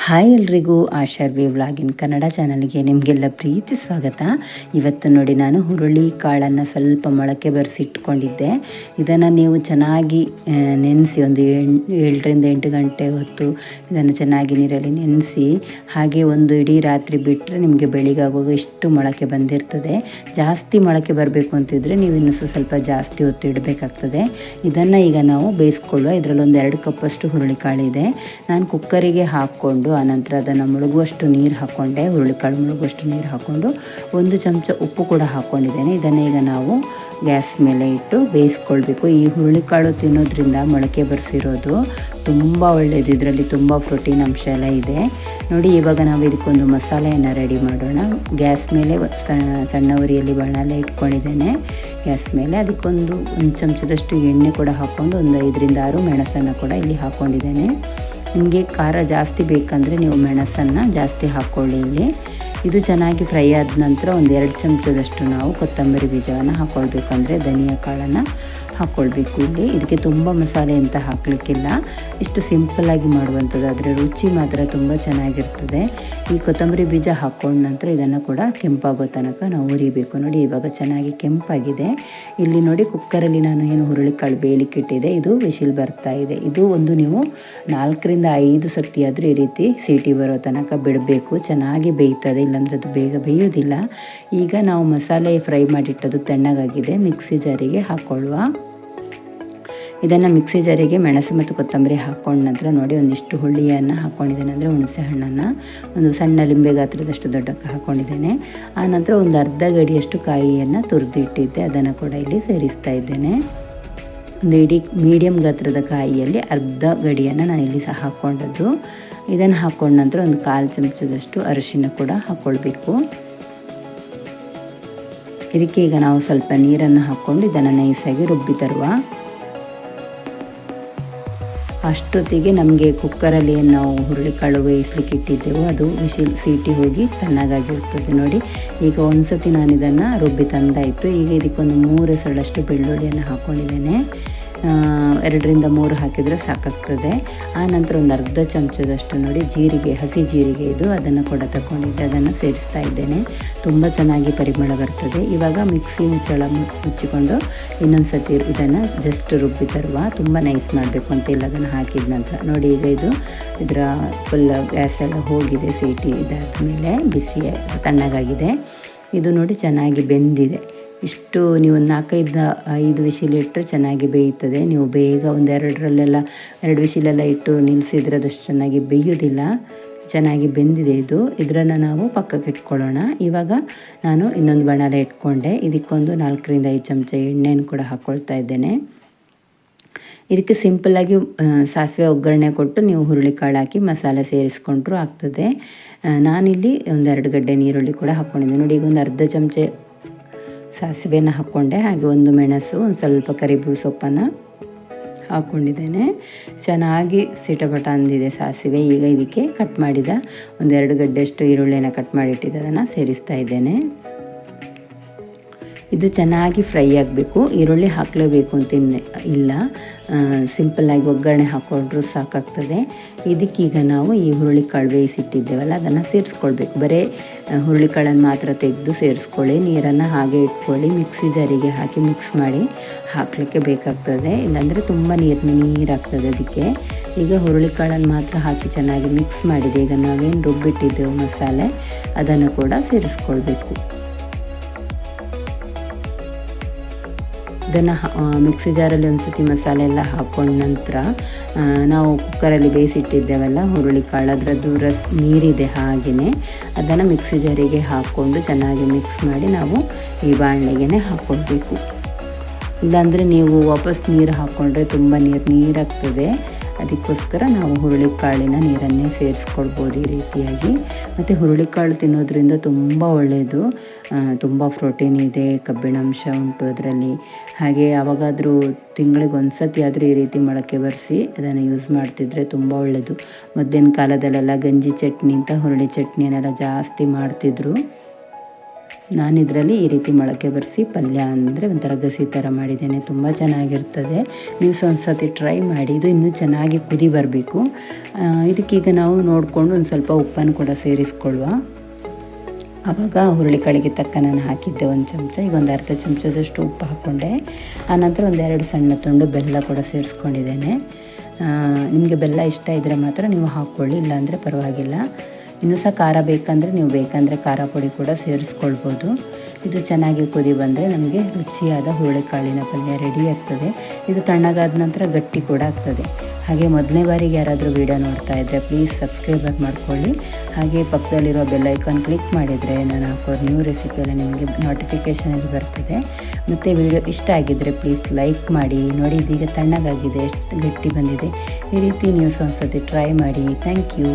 Hi ಎಲ್ರಿಗೂ ಆಶಾರ್ವಿ ವ್ಲಾಗಿನ್ ಕನ್ನಡ ಚಾನಲ್ಗೆ ನಿಮಗೆಲ್ಲ ಪ್ರೀತಿ ಸ್ವಾಗತ. ಇವತ್ತು ನೋಡಿ ನಾನು ಹುರುಳಿ ಕಾಳನ್ನು ಸ್ವಲ್ಪ ಮೊಳಕೆ ಬರೆಸಿಟ್ಕೊಂಡಿದ್ದೆ. ಇದನ್ನು ನೀವು ಚೆನ್ನಾಗಿ ನೆನೆಸಿ ಒಂದು 7ರಿಂದ 8 ಗಂಟೆ ಹೊತ್ತು ಇದನ್ನು ಚೆನ್ನಾಗಿ ನೀರಲ್ಲಿ ನೆನೆಸಿ ಹಾಗೆ ಒಂದು ಇಡೀ ರಾತ್ರಿ ಬಿಟ್ಟರೆ ನಿಮಗೆ ಬೆಳಿಗಾಗುವಾಗ ಇಷ್ಟು ಮೊಳಕೆ ಬಂದಿರ್ತದೆ. ಜಾಸ್ತಿ ಮೊಳಕೆ ಬರಬೇಕು ಅಂತಿದ್ರೆ ನೀವು ಇನ್ನೂ ಸ್ವಲ್ಪ ಜಾಸ್ತಿ ಹೊತ್ತು ಇಡಬೇಕಾಗ್ತದೆ. ಇದನ್ನು ಈಗ ನಾವು ಬೇಯಿಸ್ಕೊಳ್ಳುವ. ಇದರಲ್ಲಿ ಒಂದು 2 ಕಪ್ಪಷ್ಟು ಹುರುಳಿಕಾಳಿದೆ. ನಾನು ಕುಕ್ಕರಿಗೆ ಹಾಕ್ಕೊಂಡು ಆನಂತರ ಅದನ್ನು ಮುಳುಗುವಷ್ಟು ನೀರು ಹಾಕ್ಕೊಂಡೆ. ಹುರುಳಿಕಾಳು ಮುಳುಗುವಷ್ಟು ನೀರು ಹಾಕ್ಕೊಂಡು 1 ಚಮಚ ಉಪ್ಪು ಕೂಡ ಹಾಕ್ಕೊಂಡಿದ್ದೇನೆ. ಇದನ್ನು ಈಗ ನಾವು ಗ್ಯಾಸ್ ಮೇಲೆ ಇಟ್ಟು ಬೇಯಿಸ್ಕೊಳ್ಬೇಕು. ಈ ಹುರುಳಿಕಾಳು ತಿನ್ನೋದ್ರಿಂದ ಮೊಳಕೆ ಬರೆಸಿರೋದು ತುಂಬ ಒಳ್ಳೆಯದು. ಇದರಲ್ಲಿ ತುಂಬ ಪ್ರೋಟೀನ್ ಅಂಶ ಎಲ್ಲ ಇದೆ ನೋಡಿ. ಇವಾಗ ನಾವು ಇದಕ್ಕೊಂದು ಮಸಾಲೆಯನ್ನು ರೆಡಿ ಮಾಡೋಣ. ಗ್ಯಾಸ್ ಮೇಲೆ ಸಣ್ಣ ಉರಿಯಲ್ಲಿ ಬಾಣಲೆ ಇಟ್ಕೊಂಡಿದ್ದೇನೆ. ಗ್ಯಾಸ್ ಮೇಲೆ ಅದಕ್ಕೊಂದು 1 ಚಮಚದಷ್ಟು ಎಣ್ಣೆ ಕೂಡ ಹಾಕ್ಕೊಂಡು ಒಂದು 5ರಿಂದ 6 ಮೆಣಸನ್ನು ಕೂಡ ಇಲ್ಲಿ ಹಾಕ್ಕೊಂಡಿದ್ದೇನೆ. ನಿಮಗೆ ಖಾರ ಜಾಸ್ತಿ ಬೇಕಂದರೆ ನೀವು ಮೆಣಸನ್ನು ಜಾಸ್ತಿ ಹಾಕ್ಕೊಳ್ಳಿ. ಇಲ್ಲಿ ಇದು ಚೆನ್ನಾಗಿ ಫ್ರೈ ಆದ ನಂತರ ಒಂದು 2 ಚಮಚದಷ್ಟು ನಾವು ಕೊತ್ತಂಬರಿ ಬೀಜವನ್ನು ಹಾಕ್ಕೊಳ್ಬೇಕಂದ್ರೆ ಧನಿಯಾ ಕಾಳನ್ನು ಹಾಕ್ಕೊಳ್ಬೇಕು. ಇಲ್ಲಿ ಇದಕ್ಕೆ ತುಂಬ ಮಸಾಲೆ ಅಂತ ಹಾಕಲಿಕ್ಕಿಲ್ಲ, ಇಷ್ಟು ಸಿಂಪಲ್ಲಾಗಿ ಮಾಡುವಂಥದ್ದು. ಆದರೆ ರುಚಿ ಮಾತ್ರ ತುಂಬ ಚೆನ್ನಾಗಿರ್ತದೆ. ಈ ಕೊತ್ತಂಬರಿ ಬೀಜ ಹಾಕ್ಕೊಂಡ ನಂತರ ಇದನ್ನು ಕೂಡ ಕೆಂಪಾಗೋ ತನಕ ನಾವು ಹುರಿಬೇಕು. ನೋಡಿ ಇವಾಗ ಚೆನ್ನಾಗಿ ಕೆಂಪಾಗಿದೆ. ಇಲ್ಲಿ ನೋಡಿ ಕುಕ್ಕರಲ್ಲಿ ನಾನು ಏನು ಹುರುಳಿಕಾಳು ಬೇಯಲಿಕ್ಕೆ ಇಟ್ಟಿದೆ, ಇದು ವಿಶಿಲ್ ಬರ್ತಾ ಇದೆ. ಇದು ಒಂದು ನೀವು 4ರಿಂದ 5 ಸತಿ ಆದರೂ ಈ ರೀತಿ ಸೀಟಿ ಬರೋ ತನಕ ಬಿಡಬೇಕು. ಚೆನ್ನಾಗಿ ಬೇಯ್ತದೆ, ಇಲ್ಲಾಂದರೆ ಅದು ಬೇಗ ಬೇಯೋದಿಲ್ಲ. ಈಗ ನಾವು ಮಸಾಲೆ ಫ್ರೈ ಮಾಡಿಟ್ಟದು ತಣ್ಣಗಾಗಿದೆ. ಮಿಕ್ಸಿ ಜಾರಿಗೆ ಹಾಕ್ಕೊಳ್ಳುವ. ಇದನ್ನು ಮಿಕ್ಸಿ ಜಾರಿಗೆ ಮೆಣಸು ಮತ್ತು ಕೊತ್ತಂಬರಿ ಹಾಕ್ಕೊಂಡ ನಂತರ ನೋಡಿ ಒಂದಿಷ್ಟು ಹುಳಿಯನ್ನು ಹಾಕ್ಕೊಂಡಿದ್ದೇನೆ. ಅಂದರೆ ಹುಣಸೆ ಹಣ್ಣನ್ನು ಒಂದು ಸಣ್ಣ ಲಿಂಬೆ ಗಾತ್ರದಷ್ಟು ದೊಡ್ಡಕ್ಕೆ ಹಾಕ್ಕೊಂಡಿದ್ದೇನೆ. ಆನಂತರ ಒಂದು ಅರ್ಧ ಗಡಿಯಷ್ಟು ಕಾಯಿಯನ್ನು ತುರಿದಿಟ್ಟಿದ್ದೆ, ಅದನ್ನು ಕೂಡ ಇಲ್ಲಿ ಸೇರಿಸ್ತಾ ಇದ್ದೇನೆ. ಒಂದು ಇಡೀ ಮೀಡಿಯಮ್ ಗಾತ್ರದ ಕಾಯಿಯಲ್ಲಿ ಅರ್ಧ ಗಡಿಯನ್ನು ನಾನು ಇಲ್ಲಿ ಸಹ ಹಾಕ್ಕೊಂಡದ್ದು. ಇದನ್ನು ಹಾಕ್ಕೊಂಡ ನಂತರ ಒಂದು 1/4 ಚಮಚದಷ್ಟು ಅರಿಶಿನ ಕೂಡ ಹಾಕ್ಕೊಳ್ಬೇಕು. ಇದಕ್ಕೆ ಈಗ ನಾವು ಸ್ವಲ್ಪ ನೀರನ್ನು ಹಾಕ್ಕೊಂಡು ಇದನ್ನು ನೈಸಾಗಿ ರುಬ್ಬಿ ತರುವ. ಅಷ್ಟೊತ್ತಿಗೆ ನಮಗೆ ಕುಕ್ಕರಲ್ಲಿ ನಾವು ಹುರುಳಿಕಾಳು ಬೇಯಿಸ್ಲಿಕ್ಕೆ ಇಟ್ಟಿದ್ದೆವು, ಅದು ಸೀಟಿ ಹೋಗಿ ತಣ್ಣಗಾಗಿರ್ತದೆ. ನೋಡಿ ಈಗ ಒಂದು ಸತಿ ನಾನು ಇದನ್ನು ರುಬ್ಬಿ ತಂದಾಯಿತು. ಈಗ ಇದಕ್ಕೊಂದು 3 ಎಸಳಷ್ಟು ಬೆಳ್ಳುಳ್ಳಿಯನ್ನು ಹಾಕ್ಕೊಂಡಿದ್ದೇನೆ. 2ರಿಂದ 3 ಹಾಕಿದರೆ ಸಾಕಾಗ್ತದೆ. ಆನಂತರ ಒಂದು ಅರ್ಧ ಚಮಚದಷ್ಟು ನೋಡಿ ಜೀರಿಗೆ, ಹಸಿ ಜೀರಿಗೆ ಇದು, ಅದನ್ನು ಕೂಡ ತಗೊಂಡಿದ್ದೆ, ಅದನ್ನು ಸೇರಿಸ್ತಾ ಇದ್ದೇನೆ. ತುಂಬ ಚೆನ್ನಾಗಿ ಪರಿಮಳ ಬರ್ತದೆ. ಇವಾಗ ಮಿಕ್ಸಿ ಮುಚ್ಚಳ ಮುಚ್ಚಿಕೊಂಡು ಇನ್ನೊಂದು ಸತಿ ಇದನ್ನು ಜಸ್ಟ್ ರುಬ್ಬಿ ತರುವ. ತುಂಬ ನೈಸ್ ಮಾಡಬೇಕು ಅಂತಿಲ್ಲ ಅದನ್ನು ಹಾಕಿದ ನಂತರ. ನೋಡಿ ಈಗ ಇದರ ಫುಲ್ ಗ್ಯಾಸ್ ಎಲ್ಲ ಹೋಗಿದೆ, ಸೀಟಿ ಇದಾದ ಮೇಲೆ ಬಿಸಿ ತಣ್ಣಗಾಗಿದೆ. ಇದು ನೋಡಿ ಚೆನ್ನಾಗಿ ಬೆಂದಿದೆ. ಇಷ್ಟು ನೀವು 4-5 ವಿಶಿಲ್ ಇಟ್ಟರೆ ಚೆನ್ನಾಗಿ ಬೇಯ್ತದೆ. ನೀವು ಬೇಗ ಒಂದು 2 ವಿಶಿಲೆಲ್ಲ ಇಟ್ಟು ನಿಲ್ಲಿಸಿದರೆ ಅದಷ್ಟು ಚೆನ್ನಾಗಿ ಬೇಯೋದಿಲ್ಲ. ಚೆನ್ನಾಗಿ ಬೆಂದಿದೆ ಇದು. ಇದನ್ನು ನಾವು ಪಕ್ಕಕ್ಕೆ ಇಟ್ಕೊಳ್ಳೋಣ. ಇವಾಗ ನಾನು ಇನ್ನೊಂದು ಬಾಣಲೆ ಇಟ್ಕೊಂಡೆ. ಇದಕ್ಕೊಂದು 4ರಿಂದ 5 ಚಮಚ ಎಣ್ಣೆಯನ್ನು ಕೂಡ ಹಾಕ್ಕೊಳ್ತಾ ಇದ್ದೇನೆ. ಇದಕ್ಕೆ ಸಿಂಪಲ್ಲಾಗಿ ಸಾಸಿವೆ ಒಗ್ಗರಣೆ ಕೊಟ್ಟು ನೀವು ಹುರುಳಿಕಾಳು ಹಾಕಿ ಮಸಾಲೆ ಸೇರಿಸ್ಕೊಂಡ್ರೂ ಆಗ್ತದೆ. ನಾನಿಲ್ಲಿ ಒಂದು 2 ಗಡ್ಡೆ ನೀರುಳ್ಳಿ ಕೂಡ ಹಾಕ್ಕೊಂಡಿದ್ದೆ. ನೋಡಿ ಈಗ ಒಂದು ಅರ್ಧ ಚಮಚ ಸಾಸಿವೆನ ಹಾಕ್ಕೊಂಡೆ. ಹಾಗೆ ಒಂದು ಮೆಣಸು, ಒಂದು ಸ್ವಲ್ಪ ಕರಿಬೇವು ಸೊಪ್ಪನ್ನು ಹಾಕ್ಕೊಂಡಿದ್ದೇನೆ. ಚೆನ್ನಾಗಿ ಸಿಟಪಟ ಅಂದಿದೆ ಸಾಸಿವೆ. ಈಗ ಇದಕ್ಕೆ ಕಟ್ ಮಾಡಿದ ಒಂದು 2 ಗಡ್ಡೆಯಷ್ಟು ಈರುಳ್ಳಿಯನ್ನು ಕಟ್ ಮಾಡಿಟ್ಟಿದ್ದೆ, ಅದನ್ನು ಸೇರಿಸ್ತಾ ಇದ್ದೇನೆ. ಇದು ಚೆನ್ನಾಗಿ ಫ್ರೈ ಆಗಬೇಕು. ಈರುಳ್ಳಿ ಹಾಕಲೇಬೇಕು ಅಂತ ಇಲ್ಲ, ಸಿಂಪಲ್ಲಾಗಿ ಒಗ್ಗರಣೆ ಹಾಕ್ಕೊಂಡ್ರೂ ಸಾಕಾಗ್ತದೆ. ಇದಕ್ಕೀಗ ನಾವು ಈ ಹುರುಳಿಕಾಳು ಬೇಯಿಸಿಟ್ಟಿದ್ದೇವಲ್ಲ ಅದನ್ನು ಸೇರಿಸ್ಕೊಳ್ಬೇಕು. ಬರೀ ಹುರುಳಿಕಾಳನ್ನು ಮಾತ್ರ ತೆಗೆದು ಸೇರಿಸ್ಕೊಳ್ಳಿ, ನೀರನ್ನು ಹಾಗೆ ಇಟ್ಕೊಳ್ಳಿ. ಮಿಕ್ಸಿ ಜಾರಿಗೆ ಹಾಕಿ ಮಿಕ್ಸ್ ಮಾಡಿ ಹಾಕಲಿಕ್ಕೆ ಬೇಕಾಗ್ತದೆ, ಇಲ್ಲಾಂದರೆ ತುಂಬ ನೀರಾಗ್ತದೆ ಅದಕ್ಕೆ. ಈಗ ಹುರುಳಿಕಾಳನ್ನು ಮಾತ್ರ ಹಾಕಿ ಚೆನ್ನಾಗಿ ಮಿಕ್ಸ್ ಮಾಡಿದೆ. ಈಗ ನಾವೇನು ರುಬ್ಬಿಟ್ಟಿದ್ದೆವು ಮಸಾಲೆ ಅದನ್ನು ಕೂಡ ಸೇರಿಸ್ಕೊಳ್ಬೇಕು. ಇದನ್ನು ಮಿಕ್ಸಿ ಜಾರಲ್ಲಿ ಒಂದು ಸತಿ ಮಸಾಲೆ ಎಲ್ಲ ಹಾಕ್ಕೊಂಡ ನಂತರ ನಾವು ಕುಕ್ಕರಲ್ಲಿ ಬೇಯಿಸಿಟ್ಟಿದ್ದೇವಲ್ಲ ಹುರುಳಿಕಾಳು, ಅದರದ್ದು ನೀರಿದೆ ಹಾಗೆಯೇ, ಅದನ್ನು ಮಿಕ್ಸಿ ಜಾರಿಗೆ ಹಾಕ್ಕೊಂಡು ಚೆನ್ನಾಗಿ ಮಿಕ್ಸ್ ಮಾಡಿ ನಾವು ಈ ಬಾಣಲೆಗೆ ಹಾಕ್ಕೊಳ್ಬೇಕು. ಇಲ್ಲಾಂದರೆ ನೀವು ವಾಪಸ್ ನೀರು ಹಾಕ್ಕೊಂಡ್ರೆ ತುಂಬ ನೀರಾಗ್ತದೆ. ಅದಕ್ಕೋಸ್ಕರ ನಾವು ಹುರುಳಿಕಾಳಿನ ನೀರನ್ನೇ ಸೇರಿಸ್ಕೊಳ್ಬೋದು ಈ ರೀತಿಯಾಗಿ. ಮತ್ತು ಹುರುಳಿಕಾಳು ತಿನ್ನೋದ್ರಿಂದ ತುಂಬ ಒಳ್ಳೆಯದು, ತುಂಬ ಪ್ರೋಟೀನ್ ಇದೆ, ಕಬ್ಬಿಣಾಂಶ ಉಂಟು ಅದರಲ್ಲಿ. ಹಾಗೆ ಯಾವಾಗಾದರೂ ತಿಂಗಳಿಗೆ 1 ಸತಿ ಆದರೂ ಈ ರೀತಿ ಮೊಳಕೆ ಬರೆಸಿ ಅದನ್ನು ಯೂಸ್ ಮಾಡ್ತಿದ್ರೆ ತುಂಬ ಒಳ್ಳೆಯದು. ಮೊದಲಿನ ಕಾಲದಲ್ಲೆಲ್ಲ ಗಂಜಿ ಚಟ್ನಿ ಅಂತ ಹುರುಳಿ ಚಟ್ನಿಯನ್ನೆಲ್ಲ ಜಾಸ್ತಿ ಮಾಡ್ತಿದ್ರು. ನಾನಿದರಲ್ಲಿ ಈ ರೀತಿ ಮೊಳಕೆ ಬರೆಸಿ ಪಲ್ಯ ಅಂದರೆ ಒಂಥರ ಗಸಿ ಥರ ಮಾಡಿದ್ದೇನೆ. ತುಂಬ ಚೆನ್ನಾಗಿರ್ತದೆ. ನೀವು ಒಂದು ಸತಿ ಟ್ರೈ ಮಾಡಿ. ಇದು ಇನ್ನೂ ಚೆನ್ನಾಗಿ ಕುದಿ ಬರಬೇಕು. ಇದಕ್ಕೀಗ ನಾವು ನೋಡಿಕೊಂಡು ಒಂದು ಸ್ವಲ್ಪ ಉಪ್ಪನ್ನು ಕೂಡ ಸೇರಿಸ್ಕೊಳ್ಳುವ. ಆವಾಗ ಹುರುಳಿಕಾಳಿಗೆ ತಕ್ಕ ನಾನು ಹಾಕಿದ್ದೆ 1 ಚಮಚ. ಈಗ ಒಂದು ಅರ್ಧ ಚಮಚದಷ್ಟು ಉಪ್ಪು ಹಾಕ್ಕೊಂಡೆ. ಆನಂತರ 1-2 ಸಣ್ಣ ತುಂಡು ಬೆಲ್ಲ ಕೂಡ ಸೇರಿಸ್ಕೊಂಡಿದ್ದೇನೆ. ನಿಮಗೆ ಬೆಲ್ಲ ಇಷ್ಟ ಇದ್ದರೆ ಮಾತ್ರ ನೀವು ಹಾಕ್ಕೊಳ್ಳಿ, ಇಲ್ಲಾಂದರೆ ಪರವಾಗಿಲ್ಲ. ಇನ್ನೂ ಸಹ ಖಾರ ಬೇಕಂದರೆ ಖಾರ ಪುಡಿ ಕೂಡ ಸೇರಿಸ್ಕೊಳ್ಬೋದು. ಇದು ಚೆನ್ನಾಗಿ ಕುದಿ ಬಂದರೆ ನಮಗೆ ರುಚಿಯಾದ ಹುರುಳಿಕಾಳಿನ ಪಲ್ಯ ರೆಡಿ ಆಗ್ತದೆ. ಇದು ತಣ್ಣಗಾದ ನಂತರ ಗಟ್ಟಿ ಕೂಡ ಆಗ್ತದೆ. ಹಾಗೆ ಮೊದಲನೇ ಬಾರಿಗೆ ಯಾರಾದರೂ ವೀಡಿಯೋ ನೋಡ್ತಾ ಇದ್ದರೆ ಪ್ಲೀಸ್ ಸಬ್ಸ್ಕ್ರೈಬ್ ಮಾಡ್ಕೊಳ್ಳಿ. ಹಾಗೆ ಪಕ್ಕದಲ್ಲಿರೋ ಬೆಲ್ ಐಕಾನ್ ಕ್ಲಿಕ್ ಮಾಡಿದರೆ ನಾನು ಹಾಕೋ ನ್ಯೂ ರೆಸಿಪಿ ಎಲ್ಲ ನಿಮಗೆ ನೋಟಿಫಿಕೇಷನಲ್ಲಿ ಬರ್ತದೆ. ಮತ್ತು ವಿಡಿಯೋ ಇಷ್ಟ ಆಗಿದ್ದರೆ ಪ್ಲೀಸ್ ಲೈಕ್ ಮಾಡಿ. ನೋಡಿ ಇದೀಗ ತಣ್ಣಗಾಗಿದೆ, ಎಷ್ಟು ಗಟ್ಟಿ ಬಂದಿದೆ. ಈ ರೀತಿ ನೀವು ಒಂದು ಸತಿ ಟ್ರೈ ಮಾಡಿ. Thank you.